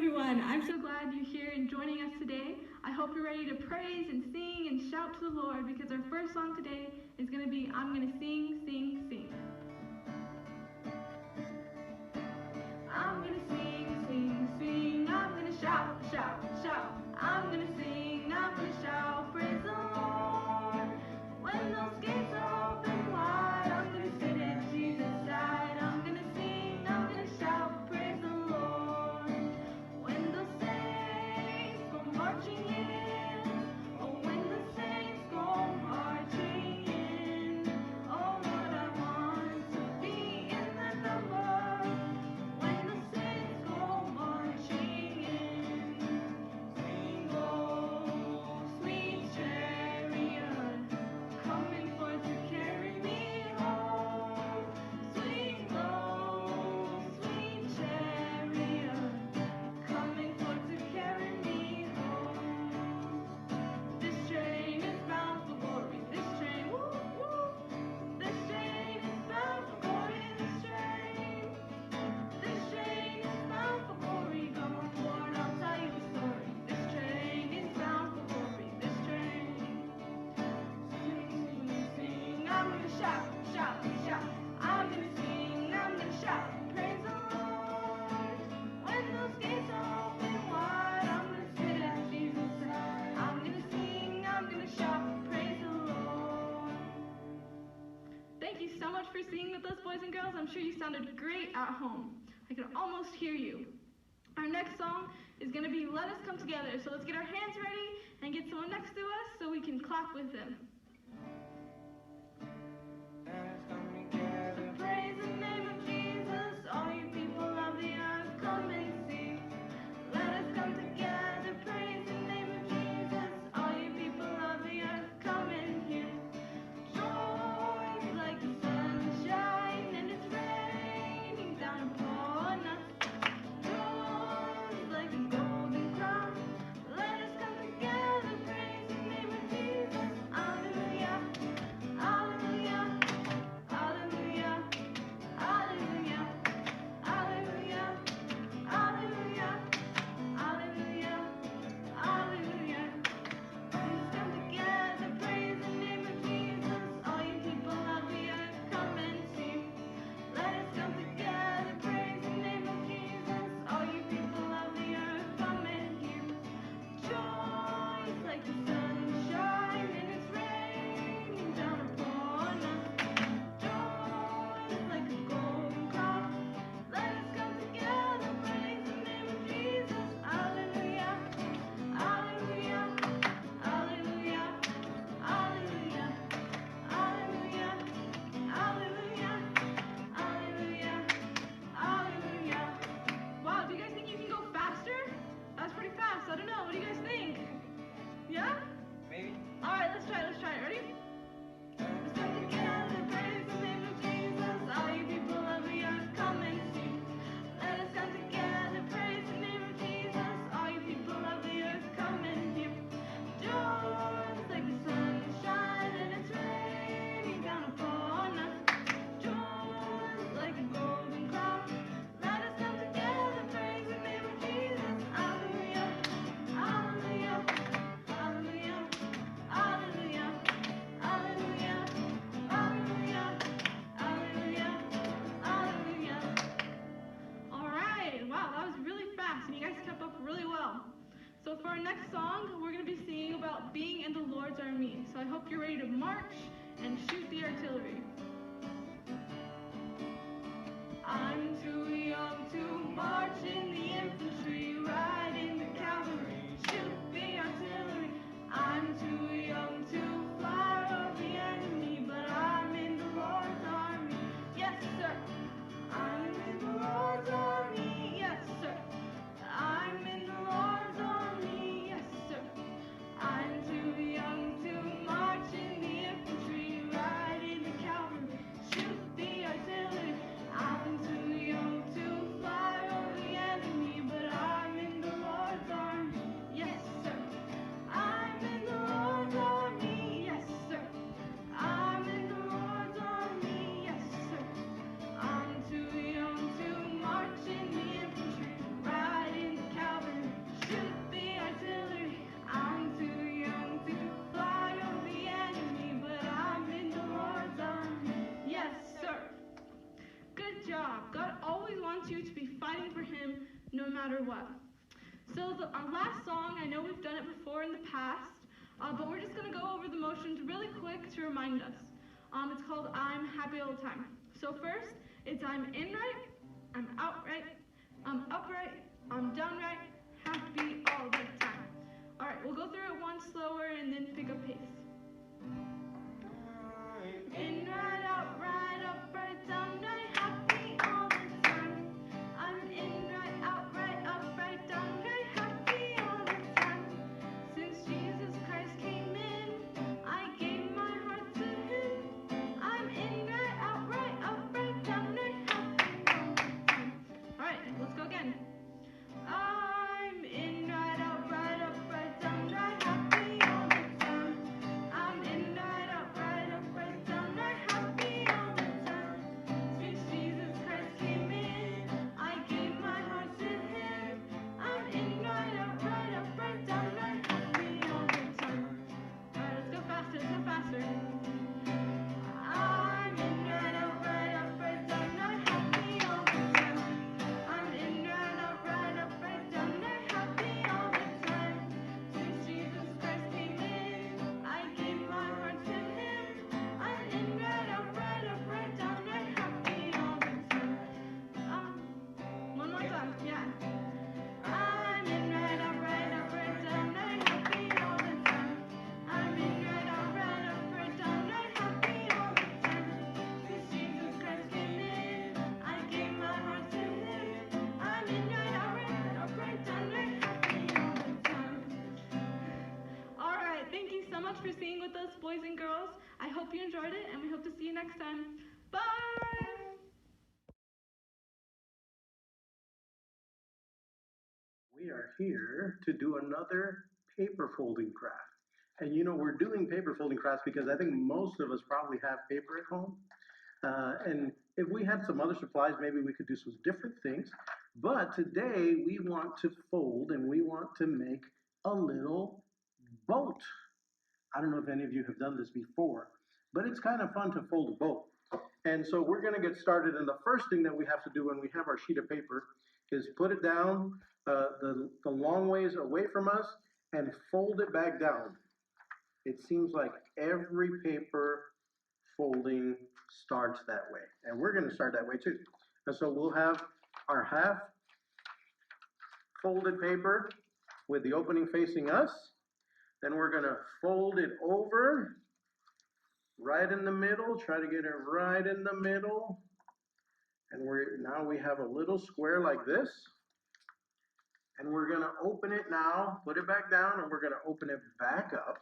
everyone. I'm so glad you're here and joining us today. I hope you're ready to praise and sing and shout to the Lord because our first song today is going to be I'm going to sing, sing, sing. I'm going to sing, sing, sing. I'm going to shout, shout, shout. I'm going to sing, I'm going to shout, praise the Lord. When those gates are open wide, I'm going to sit at Jesus' side. I'm going to sing, I'm going to shout, praise the Lord. When the saints go marching in, oh, when the saints go marching in, oh, Lord, I want to be in the number. When the saints go marching in, sing, oh, sweet chariot, coming for to carry me home. Swing low, sweet chariot, coming for to carry me home. This train is bound for glory. This train, woo, woo. This train is bound for glory. This train is bound for glory. Come on board, I'll tell you a story. This train is bound for glory. This train. Sing, sing, sing. I'm gonna shout, shout, shout. I'm gonna sing, I'm gonna shout. Praise the Lord. When those gates are open wide, I'm gonna sit at Jesus' side. I'm gonna sing, I'm gonna shout. Praise the Lord. Thank you so much for singing with us, boys and girls. I'm sure you sounded great at home. I can almost hear you. Our next song is going to be Let Us Come Together. So let's get our hands ready and get someone next to us so we can clap with them. Let us come together. Praise the name of Jesus, all you people of the earth, come and sing. Let us come together, praise the name of Jesus, all you people of the earth, come and hear. Joy is like the sunshine and it's raining down upon us. Joy is like a golden crown. Let us come together, praise the name of Jesus. Hallelujah, hallelujah, hallelujah, hallelujah, hallelujah, hallelujah, hallelujah, hallelujah. Let us come together, praise the name of Jesus. All you people of the earth, come and sing. Let us come together, praise the name of Jesus. All you people of the earth, come and hear. Joy is like the sunshine and it's raining down upon us. Joy is like a golden cloud. Let us come together, praise the name of Jesus. Hallelujah, hallelujah, hallelujah, hallelujah, hallelujah, hallelujah, hallelujah, hallelujah. Wow, do you guys think you can go faster? That's pretty fast. I don't know. What do you guys think? Yeah? Maybe. All right, let's try it. Ready? Let's come together, praise the name of Jesus. All you people of the earth, come and sing. Let us come together, praise the name of Jesus. All you people of the earth, come and hear. Joy is like the sunshine and it's raining down upon us. Joy is like a golden cloud. Let us come together, praise the name of Jesus. Hallelujah, hallelujah, hallelujah, hallelujah, hallelujah, hallelujah, hallelujah, hallelujah. All right, wow, that was really fast, and you guys kept up really well. So for our next song, we're going to be singing about being in the Lord's army. So I hope you're ready to march and shoot the artillery. I'm too young to march in the infantry, ride in the cavalry, shoot the artillery. I'm too young to fly over the enemy, but I'm in the Lord's army. Yes, sir. I'm in the Lord's army. Yes, sir. I'm in the Lord's army. Yes, sir. I'm too young to march in the infantry, ride in the cavalry, shoot the artillery. I'm too young to fly over the enemy, but I'm in the matter what. So our last song, I know we've done it before in the past, but we're just going to go over the motions really quick to remind us. It's called I'm Happy All the Time. So first, it's I'm in right, I'm out right, I'm upright, I'm down right, happy all the time. All right, we'll go through it once slower and then pick up pace. In right, out right, down right, happy all the time. I'm in right, out right, down right, happy all the time. Since Jesus Christ came in, I gave my heart to Him. I'm in right, out right, down right, happy all the time. All right, let's go again. I'm in right, out right, down right, happy all the time. I'm in right, out right, down right, happy all the time. Since Jesus Christ came in, I gave my heart to Him. I'm in right, out right, down right, happy all the time. All right, let's go faster, I'm in right, out right, down right, happy all the time. I'm in right, out right, down right, happy all the time. Since Jesus Christ came in, I gave my heart to Him. I'm in right, out right, down right, happy all the time. One more time, yeah. I'm in right, out right, down right, happy all the time. I'm in right, out right, down right, happy all the time. Since Jesus Christ came in, I gave my heart to Him. I'm in right, out right, down right, happy all the time. All right, thank you so much for singing with us, boys and girls. I hope you enjoyed it, and we hope to see you next time. Bye! We are here to do another paper folding craft. And you know, we're doing paper folding crafts because I think most of us probably have paper at home. And if we had some other supplies, maybe we could do some different things. But today we want to fold and we want to make a little boat. I don't know if any of you have done this before, but it's kind of fun to fold a boat. And so we're going to get started. And the first thing that we have to do when we have our sheet of paper is put it down the long ways away from us and fold it back down. It seems like every paper folding starts that way. And we're going to start that way too. And so we'll have our half folded paper with the opening facing us. Then we're going to fold it over right in the middle. Try to get it right in the middle. And now we have a little square like this. And we're going to open it now, put it back down, and we're going to open it back up.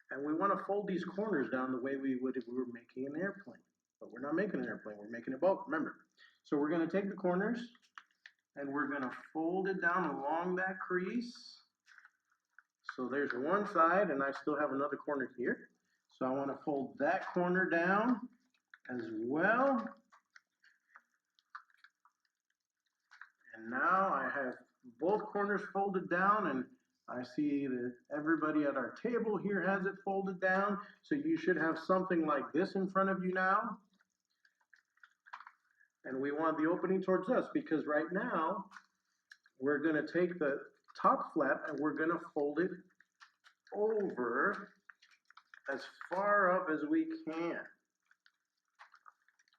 And we want to fold these corners down the way we would if we were making an airplane. But we're not making an airplane, we're making a boat, remember. So we're going to take the corners, and we're going to fold it down along that crease. So there's one side, and I still have another corner here. So I want to fold that corner down as well. And now I have both corners folded down, and I see that everybody at our table here has it folded down. So you should have something like this in front of you now. And we want the opening towards us because right now we're going to take the top flap and we're going to fold it over as far up as we can.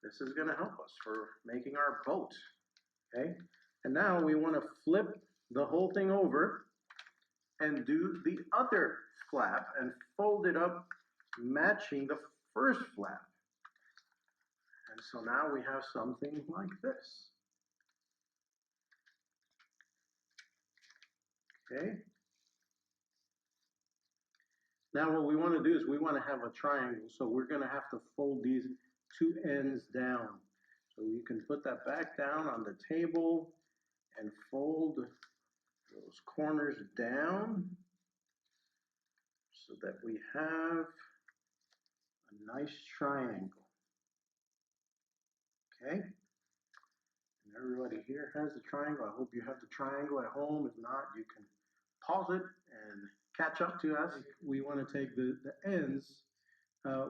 This is going to help us for making our boat. Okay? And now we want to flip the whole thing over and do the other flap and fold it up matching the first flap. And so now we have something like this. Okay? Now what we want to do is we want to have a triangle. So we're going to have to fold these two ends down. So you can put that back down on the table and fold those corners down so that we have a nice triangle. Okay? And everybody here has the triangle. I hope you have the triangle at home. If not, you can pause it and catch up to us. We want to take the ends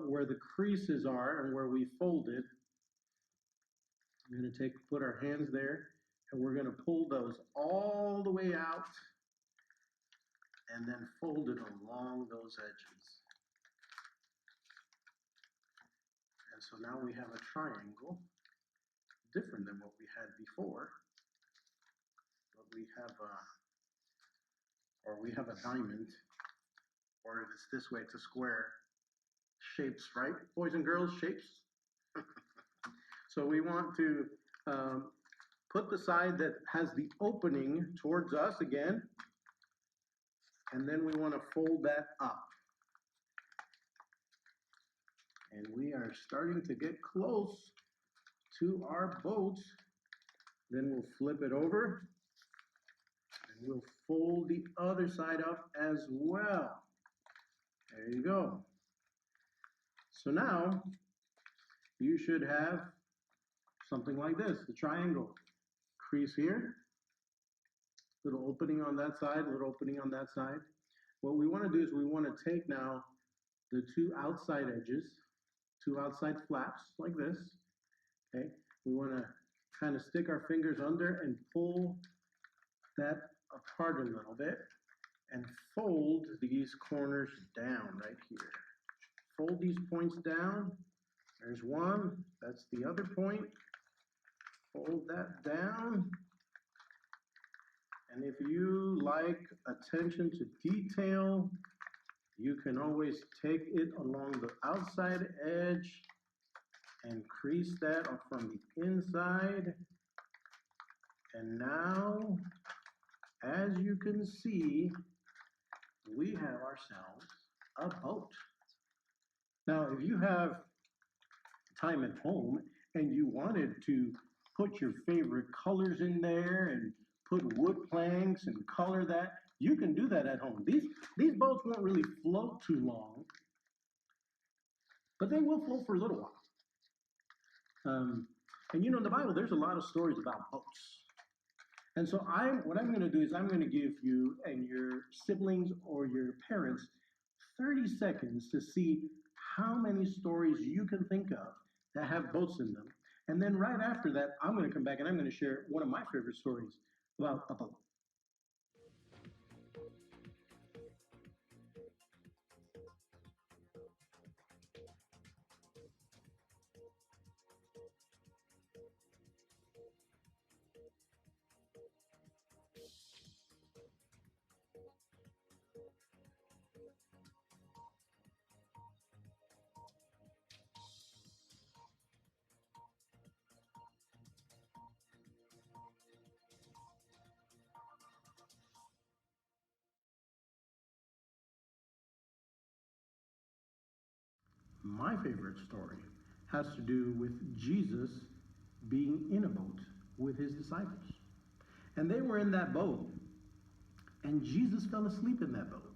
where the creases are and where we folded. I'm going to put our hands there, And we're going to pull those all the way out and then fold it along those edges. And so now we have a triangle, different than what we had before. But we have a diamond, or if it's this way, it's a square. Shapes, right? Boys and girls, shapes. So we want to put the side that has the opening towards us again, and then we want to fold that up. And we are starting to get close to our boat. Then we'll flip it over, and we'll fold the other side up as well. There you go. So now you should have something like this, the triangle. Crease here, little opening on that side, little opening on that side. What we want to do is we want to take now the two outside edges, two outside flaps like this, okay? We want to kind of stick our fingers under and pull that apart a little bit and fold these corners down right here. Fold these points down. There's one, that's the other point. Fold that down. And if you like attention to detail, you can always take it along the outside edge and crease that from the inside. And now, as you can see, we have ourselves a boat. Now, if you have time at home and you wanted to put your favorite colors in there and put wood planks and color that, you can do that at home. These boats won't really float too long, but they will float for a little while. And you know, in the Bible, there's a lot of stories about boats. And so what I'm going to do is I'm going to give you and your siblings or your parents 30 seconds to see how many stories you can think of that have boats in them. And then right after that, I'm going to come back and I'm going to share one of my favorite stories about a boat. My favorite story has to do with Jesus being in a boat with his disciples. And they were in that boat, and Jesus fell asleep in that boat.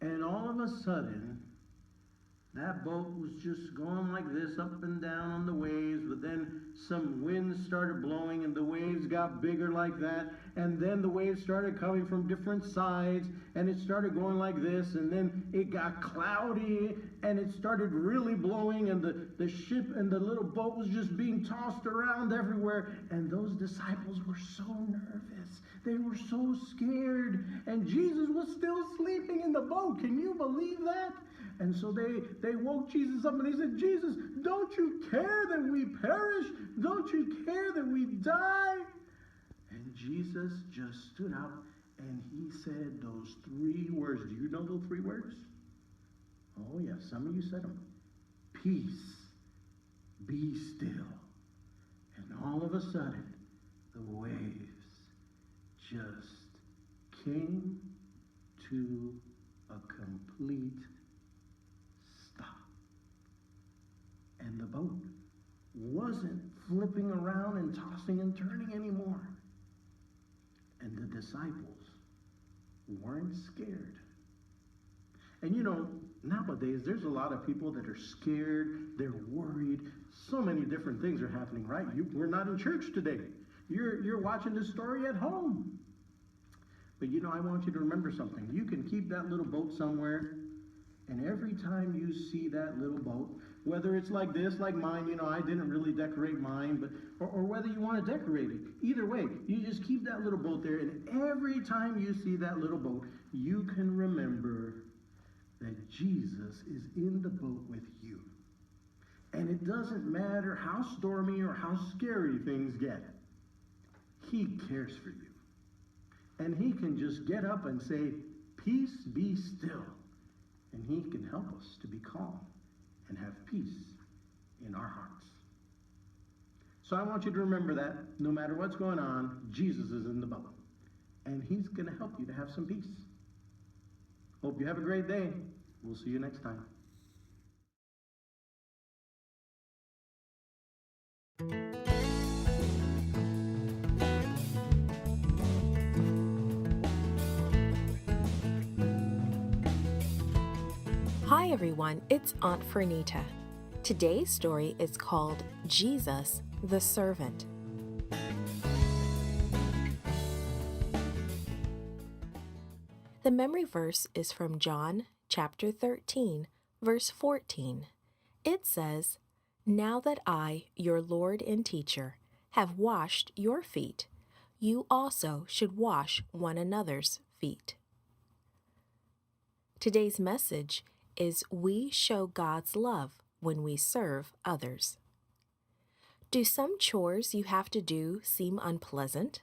And all of a sudden, that boat was just going like this, up and down on the waves, but then some winds started blowing and the waves got bigger like that, and then the waves started coming from different sides, and it started going like this, and then it got cloudy, and it started really blowing, and the ship and the little boat was just being tossed around everywhere, and those disciples were so nervous. They were so scared, and Jesus was still sleeping in the boat. Can you believe that? And so they woke Jesus up and they said, Jesus, don't you care that we perish? Don't you care that we die? And Jesus just stood up and he said those three words. Do you know those three words? Oh, yeah, some of you said them. Peace, be still. And all of a sudden, the waves just came to a complete stop. And the boat wasn't flipping around and tossing and turning anymore. And the disciples weren't scared. And you know, nowadays there's a lot of people that are scared, they're worried. So many different things are happening, right? We're not in church today. You're watching this story at home. But you know, I want you to remember something. You can keep that little boat somewhere, and every time you see that little boat, Whether it's like this, like mine, I didn't really decorate mine, but or whether you want to decorate it. Either way, you just keep that little boat there, and every time you see that little boat, you can remember that Jesus is in the boat with you. And it doesn't matter how stormy or how scary things get. He cares for you. And he can just get up and say, "Peace, be still." And he can help us to be calm and have peace in our hearts. So I want you to remember that no matter what's going on, Jesus is in the boat. And he's going to help you to have some peace. Hope you have a great day. We'll see you next time. Hi everyone, it's Aunt Fernita. Today's story is called Jesus the Servant. The memory verse is from John chapter 13, verse 14. It says, "Now that I, your Lord and teacher, have washed your feet, you also should wash one another's feet." Today's message is we show God's love when we serve others. Do some chores you have to do seem unpleasant?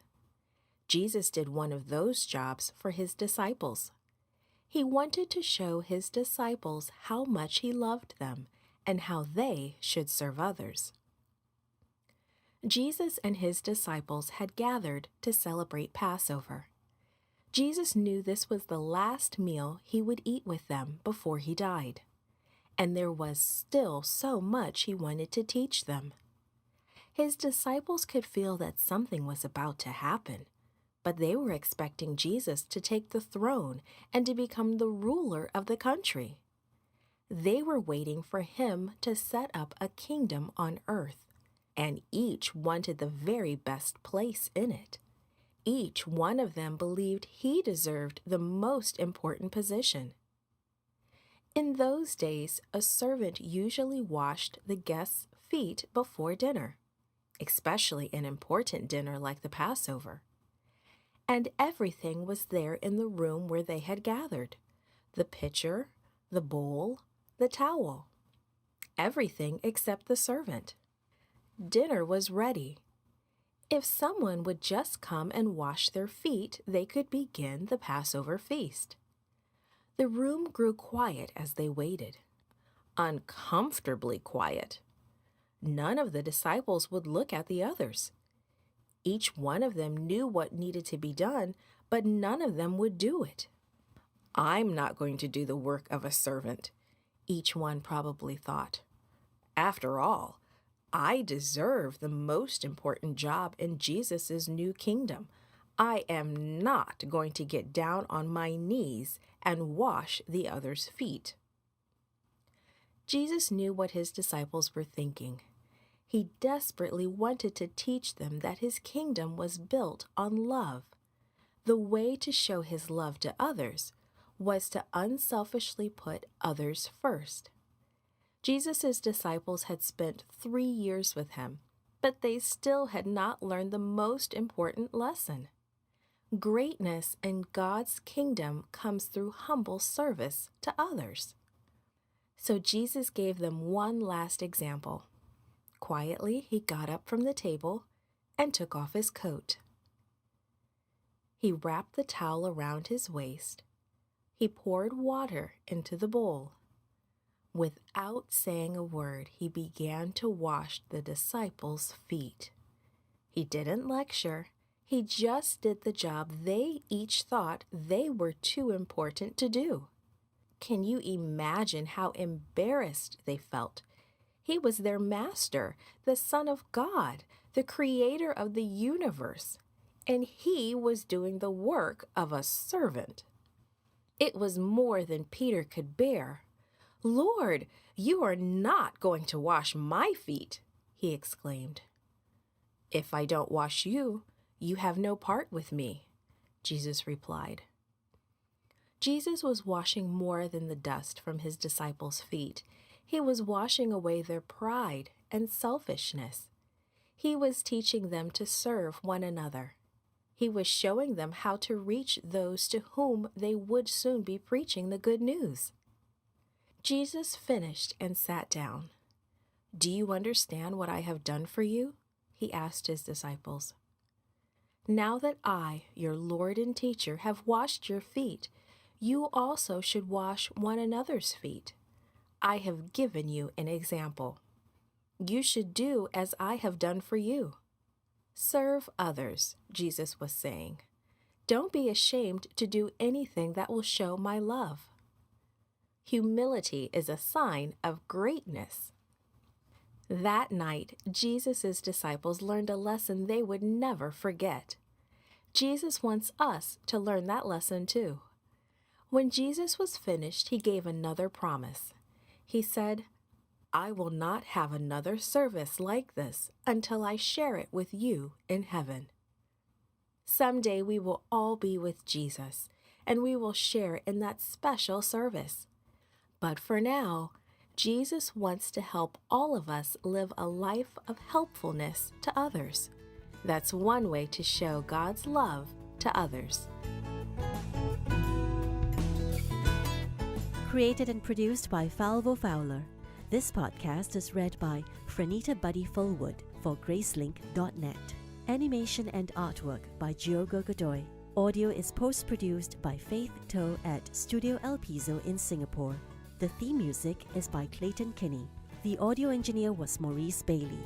Jesus did one of those jobs for his disciples. He wanted to show his disciples how much he loved them and how they should serve others. Jesus and his disciples had gathered to celebrate Passover. Jesus knew this was the last meal he would eat with them before he died, and there was still so much he wanted to teach them. His disciples could feel that something was about to happen, but they were expecting Jesus to take the throne and to become the ruler of the country. They were waiting for him to set up a kingdom on earth, and each wanted the very best place in it. Each one of them believed he deserved the most important position. In those days, a servant usually washed the guests' feet before dinner, especially an important dinner like the Passover. And everything was there in the room where they had gathered: the pitcher, the bowl, the towel. Everything except the servant. Dinner was ready. If someone would just come and wash their feet, they could begin the Passover feast. The room grew quiet as they waited. Uncomfortably quiet. None of the disciples would look at the others. Each one of them knew what needed to be done, but none of them would do it. "I'm not going to do the work of a servant," each one probably thought. "After all, I deserve the most important job in Jesus' new kingdom. I am not going to get down on my knees and wash the others' feet." Jesus knew what his disciples were thinking. He desperately wanted to teach them that his kingdom was built on love. The way to show his love to others was to unselfishly put others first. Jesus' disciples had spent 3 years with him, but they still had not learned the most important lesson. Greatness in God's kingdom comes through humble service to others. So Jesus gave them one last example. Quietly, he got up from the table and took off his coat. He wrapped the towel around his waist. He poured water into the bowl. Without saying a word, he began to wash the disciples' feet. He didn't lecture. He just did the job they each thought they were too important to do. Can you imagine how embarrassed they felt? He was their master, the Son of God, the creator of the universe, and he was doing the work of a servant. It was more than Peter could bear. "Lord, you are not going to wash my feet," he exclaimed. "If I don't wash you, you have no part with me," Jesus replied. Jesus was washing more than the dust from his disciples' feet. He was washing away their pride and selfishness. He was teaching them to serve one another. He was showing them how to reach those to whom they would soon be preaching the good news. Jesus finished and sat down. "Do you understand what I have done for you?" he asked his disciples. "Now that I, your Lord and teacher, have washed your feet, you also should wash one another's feet. I have given you an example. You should do as I have done for you. Serve others," Jesus was saying. "Don't be ashamed to do anything that will show my love." Humility is a sign of greatness. That night, Jesus' disciples learned a lesson they would never forget. Jesus wants us to learn that lesson too. When Jesus was finished, he gave another promise. He said, "I will not have another service like this until I share it with you in heaven." Someday we will all be with Jesus, and we will share in that special service. But for now, Jesus wants to help all of us live a life of helpfulness to others. That's one way to show God's love to others. Created and produced by Falvo Fowler. This podcast is read by Franita Buddy Fullwood for Gracelink.net. Animation and artwork by Giogo Godoy. Audio is post-produced by Faith To at Studio El Piso in Singapore. The theme music is by Clayton Kinney. The audio engineer was Maurice Bailey.